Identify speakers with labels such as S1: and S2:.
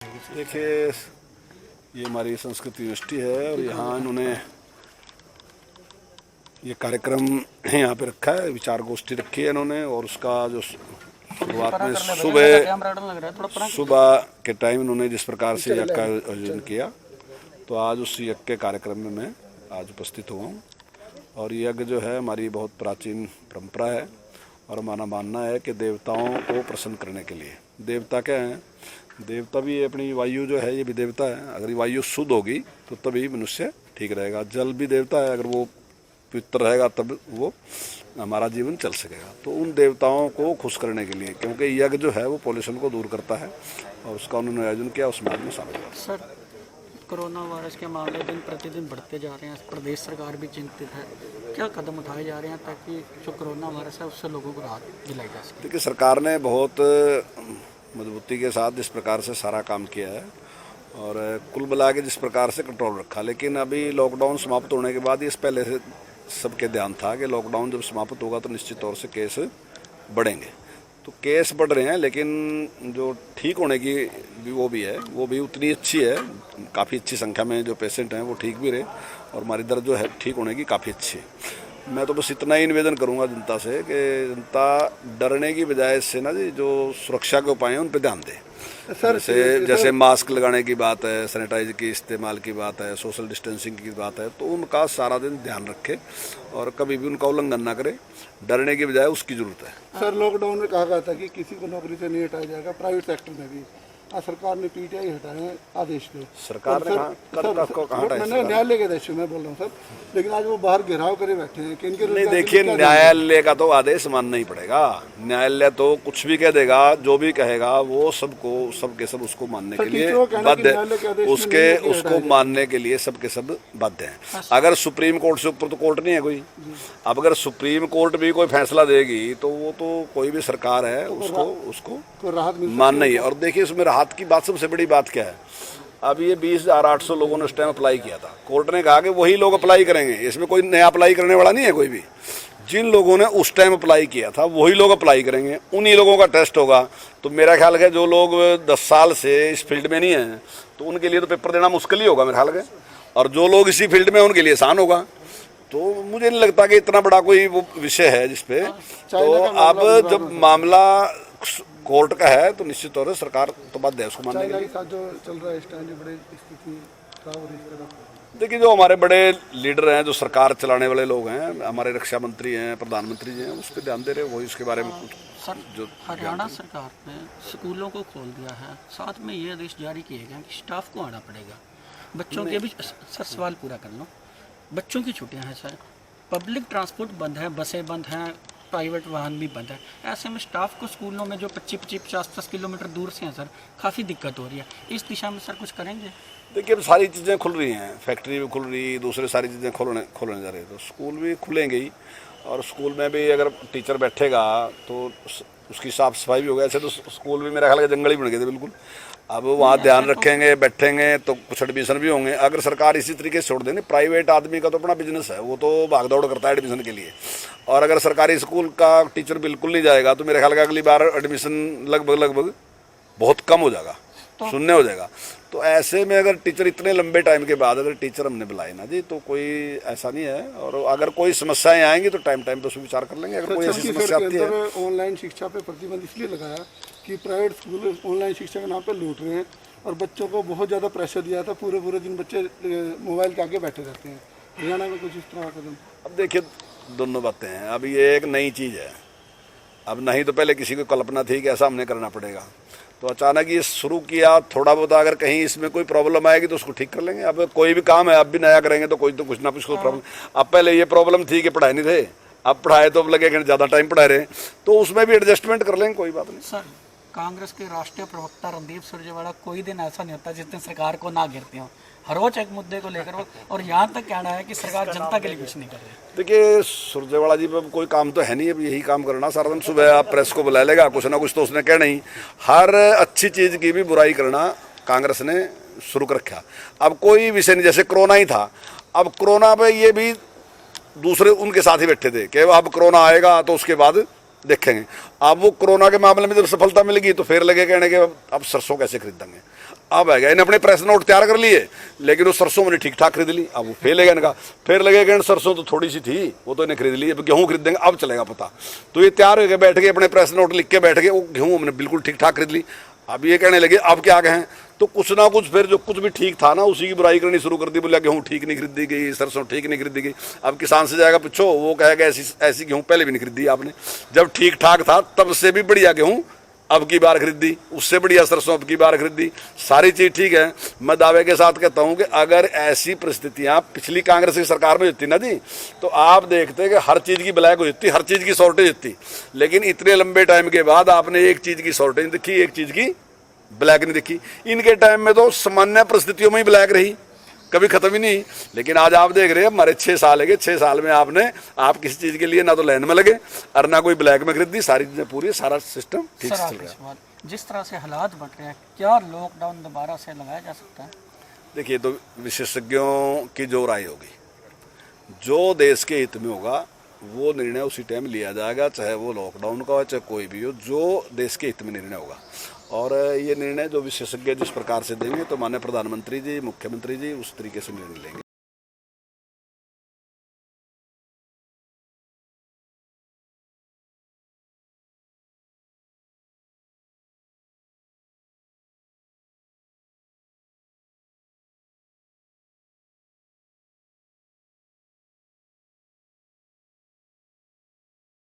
S1: देखिए, ये हमारी संस्कृत यूनिवर्सिटी है और यहाँ इन्होंने ये कार्यक्रम यहाँ पे रखा है, विचार गोष्ठी रखी है इन्होंने। और उसका जो शुरुआत में सुबह के टाइम इन्होंने जिस प्रकार से यज्ञ का आयोजन किया, तो आज उस यज्ञ के कार्यक्रम में मैं आज उपस्थित हुआ हूँ। और यज्ञ जो है हमारी बहुत प्राचीन परंपरा है और हमारा मानना है कि देवताओं को प्रसन्न करने के लिए, देवता क्या हैं, देवता भी अपनी वायु जो है ये भी देवता है। अगर वायु शुद्ध होगी तो तभी मनुष्य ठीक रहेगा। जल भी देवता है, अगर वो पवित्र रहेगा तब वो हमारा जीवन चल सकेगा। तो उन देवताओं को खुश करने के लिए, क्योंकि यज्ञ जो है वो पॉल्यूशन को दूर करता है और उसका उन्होंने आयोजन किया, उसमें आदमी शामिल हुआ।
S2: सर, कोरोना वायरस के मामले दिन प्रतिदिन बढ़ते जा रहे हैं, प्रदेश सरकार भी चिंतित है। क्या कदम उठाए जा रहे हैं ताकि जो कोरोना वायरस है उससे लोगों को राहत दिलाई जा सके?
S1: देखिए, सरकार ने बहुत मजबूती के साथ जिस प्रकार से सारा काम किया है और कुल मिला के जिस प्रकार से कंट्रोल रखा, लेकिन अभी लॉकडाउन समाप्त होने के बाद इस पहले से सबके ध्यान था कि लॉकडाउन जब समाप्त होगा तो निश्चित तौर से केस बढ़ेंगे। तो केस बढ़ रहे हैं, लेकिन जो ठीक होने की वो भी उतनी अच्छी है। काफ़ी अच्छी संख्या में जो पेशेंट हैं वो ठीक भी रहे और हमारी दर जो है ठीक होने की काफ़ी अच्छी है। मैं तो बस इतना ही निवेदन करूंगा जनता से कि जनता डरने की बजाय से ना जी, जो सुरक्षा के उपाय हैं उन पर ध्यान दे। जैसे मास्क लगाने की बात है, सैनिटाइजर की इस्तेमाल की बात है, सोशल डिस्टेंसिंग की बात है, तो उनका सारा दिन ध्यान रखे और कभी भी उनका उल्लंघन ना करे। डरने की बजाय उसकी जरूरत है।
S3: सर, लॉकडाउन में कहा गया था कि किसी को नौकरी से नहीं हटाया जाएगा, प्राइवेट सेक्टर में भी। आज सरकार ने पीटीआई हटाए हैं आदेश पे।
S1: सरकार ने
S3: मैंने न्यायालय के आदेश मैं बोल रहा हूँ सर, लेकिन आज वो बाहर घेराव करे बैठे हैं कि इनके
S1: नहीं। देखिए, न्यायालय का तो आदेश मानना ही पड़ेगा। न्यायालय तो कुछ भी कह देगा, जो भी कहेगा वो सबके सब उसको मानने के लिए बाध्य है। उसको मानने के लिए सबके सब बाध्य हैं। अगर सुप्रीम कोर्ट से ऊपर तो कोर्ट नहीं है कोई। अब अगर सुप्रीम कोर्ट भी कोई फैसला देगी तो वो तो कोई भी सरकार है उसको
S3: राहत
S1: मानना ही है। और देखिए, उसमें राहत की बात सबसे बड़ी बात क्या है, अब ये 20,800 लोगों ने उस टाइम अप्लाई किया था। कोर्ट ने कहा कि वही लोग अप्लाई करेंगे, इसमें कोई नया अप्लाई करने वाला नहीं है कोई भी। जिन लोगों ने उस टाइम अप्लाई किया था वही लोग अप्लाई करेंगे, उन्हीं लोगों का टेस्ट होगा। तो मेरा ख्याल है जो लोग 10 साल से इस फील्ड में नहीं हैं तो उनके लिए तो पेपर देना मुश्किल ही होगा मेरे ख्याल है, और जो लोग इसी फील्ड में उनके लिए आसान होगा। तो मुझे नहीं लगता कि इतना बड़ा कोई वो विषय है जिसपे। तो अब जब मामला कोर्ट का है तो निश्चित तौर से सरकार तो बाध्य है उसको मानने के लिए।
S3: जो चल रहा है इस टाइम बड़े स्थिति खराब हो रही है।
S1: देखिए, जो हमारे बड़े लीडर हैं, जो सरकार चलाने वाले लोग हैं, हमारे रक्षा मंत्री हैं, प्रधानमंत्री जी हैं, उस पर ध्यान दे रहे हैं। वही उसके बारे में
S2: सर, जो हरियाणा सरकार ने स्कूलों को खोल दिया है, साथ में ये आदेश जारी किए गए कि स्टाफ को आना पड़ेगा। बच्चों के भी सर, सवाल पूरा कर लो। बच्चों की छुट्टियां हैं सर, पब्लिक ट्रांसपोर्ट बंद है, बसें बंद हैं, प्राइवेट वाहन भी बंद है। ऐसे में स्टाफ को स्कूलों में जो 25-50 किलोमीटर दूर से हैं सर, काफ़ी दिक्कत हो रही है। इस दिशा में सर कुछ करेंगे?
S1: देखिए, अब सारी चीज़ें खुल रही हैं, फैक्ट्री भी खुल रही, दूसरे सारी चीज़ें खोलने जा रही है, तो स्कूल भी खुलेंगे ही। और स्कूल में भी अगर टीचर बैठेगा तो उसकी साफ सफाई भी होगी। ऐसे तो स्कूल भी मेरा ख्याल है जंगल ही बन गए थे बिल्कुल। अब वहाँ ध्यान रखेंगे, बैठेंगे तो कुछ एडमिशन भी होंगे। अगर सरकार इसी तरीके से छोड़ देंगे, प्राइवेट आदमी का तो अपना बिजनेस है, वो तो भागदौड़ करता है एडमिशन के लिए। और अगर सरकारी स्कूल का टीचर बिल्कुल नहीं जाएगा तो मेरे ख्याल का अगली बार एडमिशन लगभग बहुत कम हो जाएगा, शून्य हो जाएगा। तो ऐसे में अगर टीचर इतने लंबे टाइम के बाद अगर टीचर हमने बुलाए ना जी, तो कोई ऐसा नहीं है। और अगर कोई समस्याएं आएंगी तो टाइम पे उस पर विचार कर लेंगे। अगर कोई ऐसी समस्या आती है,
S3: ऑनलाइन शिक्षा पे प्रतिबंध इसलिए लगाया कि प्राइवेट स्कूल ऑनलाइन शिक्षा के नाम पे लूट रहे हैं और बच्चों को बहुत ज़्यादा प्रेशर दिया था। पूरे दिन बच्चे मोबाइल के आगे बैठे रहते हैं। हरियाणा में कुछ इस तरह का कदम?
S1: अब देखिए, दोनों बातें हैं। अब ये एक नई चीज़ है, अब नहीं तो पहले किसी को कल्पना थी कि ऐसा हमने करना पड़ेगा, तो अचानक ये शुरू किया। थोड़ा बहुत अगर कहीं इसमें कोई प्रॉब्लम आएगी तो उसको ठीक कर लेंगे। अब कोई भी काम है, अब भी नया करेंगे तो कुछ ना कुछ प्रॉब्लम। अब पहले ये प्रॉब्लम थी कि पढ़ाई नहीं थे, अब पढ़ाए तो अब लगे कि ज़्यादा टाइम पढ़ा रहे, तो उसमें भी एडजस्टमेंट कर लेंगे, कोई बात नहीं।
S2: सर, कांग्रेस के राष्ट्रीय प्रवक्ता रणदीप सुरजेवाला, कोई दिन ऐसा नहीं होता जिस दिन सरकार को ना घेरते हो, हर रोज एक मुद्दे को लेकर, और यहाँ तक कहना है कि सरकार जनता के लिए कुछ नहीं कर रही।
S1: देखिए, सुरजेवाला जी पर कोई काम तो है नहीं, अब यही काम करना सारा दिन। सुबह आप प्रेस को बुला लेगा, कुछ ना कुछ तो उसने कहना ही। हर अच्छी चीज़ की भी बुराई करना कांग्रेस ने शुरू कर रखा। अब कोई विषय नहीं, जैसे कोरोना ही था, अब कोरोना पे ये भी दूसरे उनके साथ ही बैठे थे कि अब कोरोना आएगा तो उसके बाद देखेंगे। अब वो कोरोना के मामले में जब सफलता मिलेगी तो फिर लगे कहने के अब सरसों कैसे खरीदेंगे। अब आ गया, इन्हें अपने प्रेस नोट तैयार कर लिए, लेकिन वो सरसों मैंने ठीक ठाक खरीद ली। अब वो फेल है इनका, फिर लगेगा इन सरसों तो थोड़ी सी थी, वो तो इन्हें खरीद ली, अब गेहूँ खरीदेंगे, अब चलेगा पता। तो ये तैयार हो गए, बैठ गए अपने प्रेस नोट लिख के बैठ गए, वो गेहूँ हमने बिल्कुल ठीक ठाक खरीद ली। अब ये कहने लगे अब क्या कहें, तो कुछ ना कुछ फिर जो कुछ भी ठीक था ना उसी की बुराई करनी शुरू कर दी। बोला गेहूँ ठीक नहीं खरीदी गई, सरसों ठीक नहीं खरीदी गई। अब किसान से जाएगा पूछो, वो कहेगा ऐसी गेहूँ पहले भी नहीं खरीदी आपने, जब ठीक ठाक था तब से भी बढ़िया गेहूँ अब की बार खरीदी, उससे बढ़िया सरसों अब की बार खरीदी, सारी चीज ठीक है। मैं दावे के साथ कहता हूं कि अगर ऐसी परिस्थितियां पिछली कांग्रेस की सरकार में होती ना जी, तो आप देखते कि हर चीज की ब्लैक हो जाती, हर चीज की शॉर्टेज होती। लेकिन इतने लंबे टाइम के बाद आपने एक चीज की शॉर्टेज दिखी, एक चीज की ब्लैक नहीं दिखी। इनके टाइम में तो सामान्य परिस्थितियों में ही ब्लैक रही, कभी खत्म ही नहीं। लेकिन आज आप देख रहे हैं हमारे 6 साल है, 6 साल में आप किसी चीज के लिए ना तो लाइन में लगे और ना कोई ब्लैक में खरीदी, सारी चीजें पूरी, सारा सिस्टम ठीक से चल रहा है।
S2: जिस तरह से हालात बढ़ रहे हैं, क्या लॉकडाउन दोबारा से लगाया जा सकता है?
S1: देखिए, तो विशेषज्ञों की जो राय होगी, जो देश के हित में होगा वो निर्णय उसी टाइम लिया जाएगा, चाहे वो लॉकडाउन का हो चाहे कोई भी हो, जो देश के हित में निर्णय होगा। और ये निर्णय जो विशेषज्ञ जिस प्रकार से देंगे, तो माननीय प्रधानमंत्री जी, मुख्यमंत्री जी उस तरीके से निर्णय लेंगे।